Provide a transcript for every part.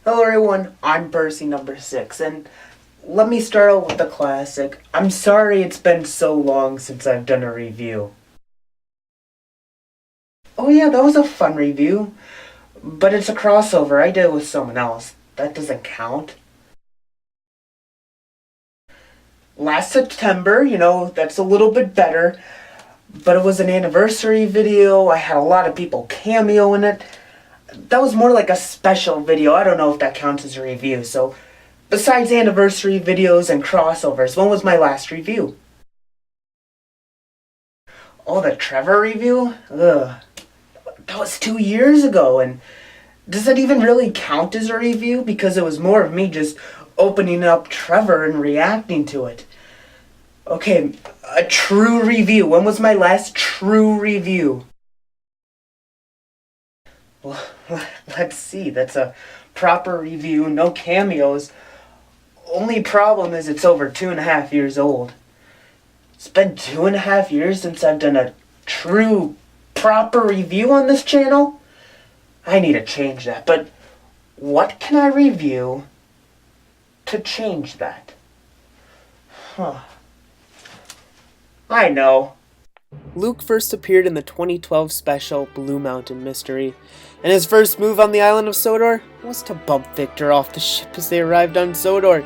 Hello everyone, I'm Percy number 6, and let me start out with the classic. I'm sorry it's been so long since I've done a review. Oh yeah, that was a fun review, but it's a crossover. I did it with someone else. That doesn't count. Last September, that's a little bit better, but it was an anniversary video. I had a lot of people cameo in it. That was more like a special video. I don't know if that counts as a review, so besides anniversary videos and crossovers, when was my last review? Oh, the Trevor review? Ugh. That was 2 years ago, and does that even really count as a review? Because it was more of me just opening up Trevor and reacting to it. Okay, a true review. When was my last true review? Well, let's see. That's a proper review, no cameos. Only problem is it's over 2.5 years old. It's been 2.5 years since I've done a true, proper review on this channel. I need to change that, but what can I review to change that? I know. Luke first appeared in the 2012 special Blue Mountain Mystery, and his first move on the island of Sodor was to bump Victor off the ship as they arrived on Sodor.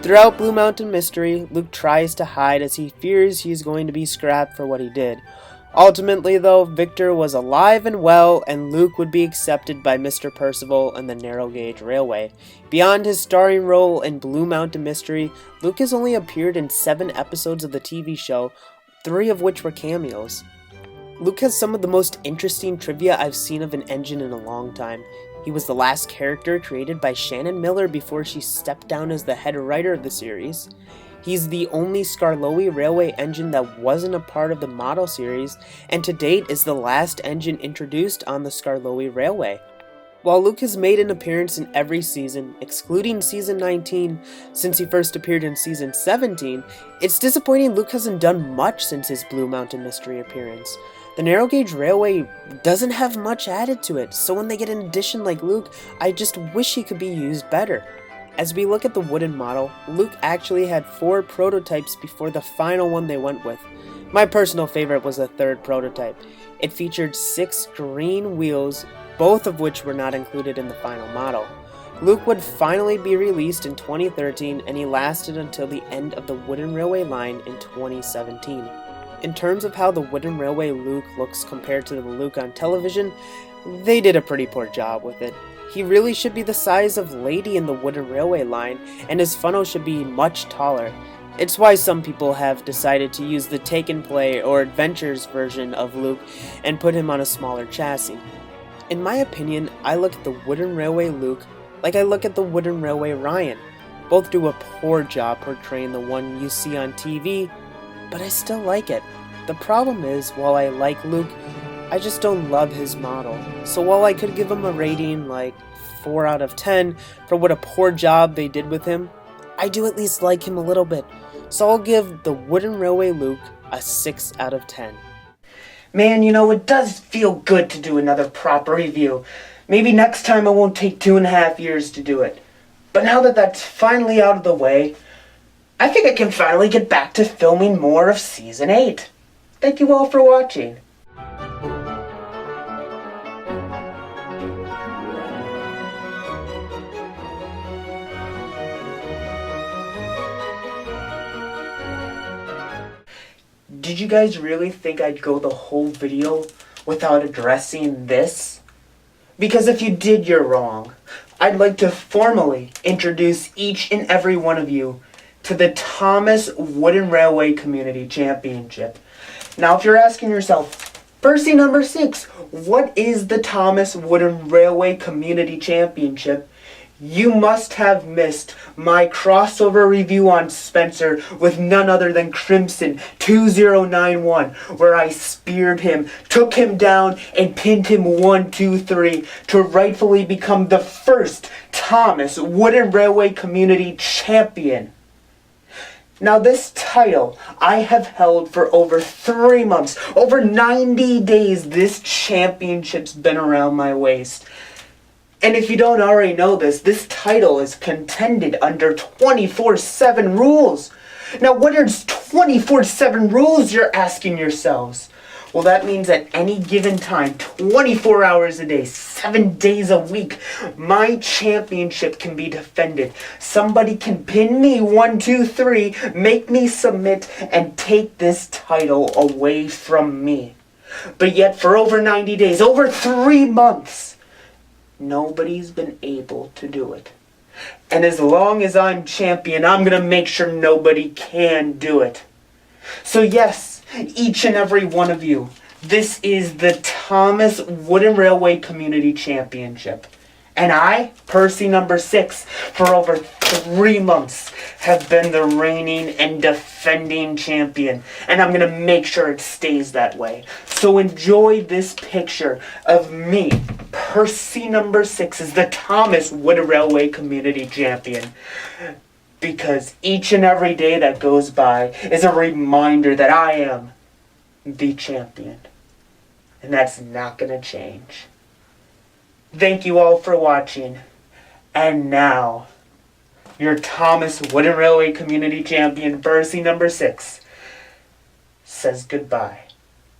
Throughout Blue Mountain Mystery, Luke tries to hide as he fears he is going to be scrapped for what he did. Ultimately, though, Victor was alive and well, and Luke would be accepted by Mr. Percival and the Narrow Gauge Railway. Beyond his starring role in Blue Mountain Mystery, Luke has only appeared in 7 episodes of the TV show, 3 of which were cameos. Luke has some of the most interesting trivia I've seen of an engine in a long time. He was the last character created by Shannon Miller before she stepped down as the head writer of the series. He's the only Skarloey Railway engine that wasn't a part of the model series, and to date is the last engine introduced on the Skarloey Railway. While Luke has made an appearance in every season, excluding Season 19, since he first appeared in Season 17, it's disappointing Luke hasn't done much since his Blue Mountain Mystery appearance. The Narrow Gauge Railway doesn't have much added to it, so when they get an addition like Luke, I just wish he could be used better. As we look at the wooden model, Luke actually had 4 prototypes before the final one they went with. My personal favorite was the 3rd prototype. It featured 6 green wheels, both of which were not included in the final model. Luke would finally be released in 2013, and he lasted until the end of the Wooden Railway line in 2017. In terms of how the Wooden Railway Luke looks compared to the Luke on television, they did a pretty poor job with it. He really should be the size of Lady in the Wooden Railway line, and his funnel should be much taller. It's why some people have decided to use the Take and Play or Adventures version of Luke and put him on a smaller chassis. In my opinion, I look at the Wooden Railway Luke like I look at the Wooden Railway Ryan. Both do a poor job portraying the one you see on TV, but I still like it. The problem is, while I like Luke, I just don't love his model. So while I could give him a rating like 4 out of 10 for what a poor job they did with him, I do at least like him a little bit. So I'll give the Wooden Railway Luke a 6 out of 10. Man, it does feel good to do another proper review. Maybe next time it won't take 2.5 years to do it. But now that that's finally out of the way, I think I can finally get back to filming more of Season 8. Thank you all for watching. Did you guys really think I'd go the whole video without addressing this? Because if you did, you're wrong. I'd like to formally introduce each and every one of you to the Thomas Wooden Railway Community Championship. Now, if you're asking yourself, Percy number 6, what is the Thomas Wooden Railway Community Championship? You must have missed my crossover review on Spencer with none other than Crimson 2091, where I speared him, took him down, and pinned him 1, 2, 3 to rightfully become the first Thomas Wooden Railway Community Champion. Now this title I have held for over 3 months, over 90 days. This championship's been around my waist. And if you don't already know this title is contended under 24/7 rules. Now, what are 24/7 rules, you're asking yourselves? Well, that means at any given time, 24 hours a day, 7 days a week, my championship can be defended. Somebody can pin me 1, 2, 3, make me submit, and take this title away from me. But yet, for over 90 days, over 3 months, nobody's been able to do it. And as long as I'm champion, I'm going to make sure nobody can do it. So yes, each and every one of you, this is the Thomas Wooden Railway Community Championship. And I, Percy number 6, for over 3 months, have been the reigning and defending champion. And I'm going to make sure it stays that way. So enjoy this picture of me, Percy number 6, as the Thomas Wooden Railway Community Champion. Because each and every day that goes by is a reminder that I am the champion. And that's not going to change. Thank you all for watching. And now, your Thomas Wooden Railway Community Champion, Percy number 6, says goodbye.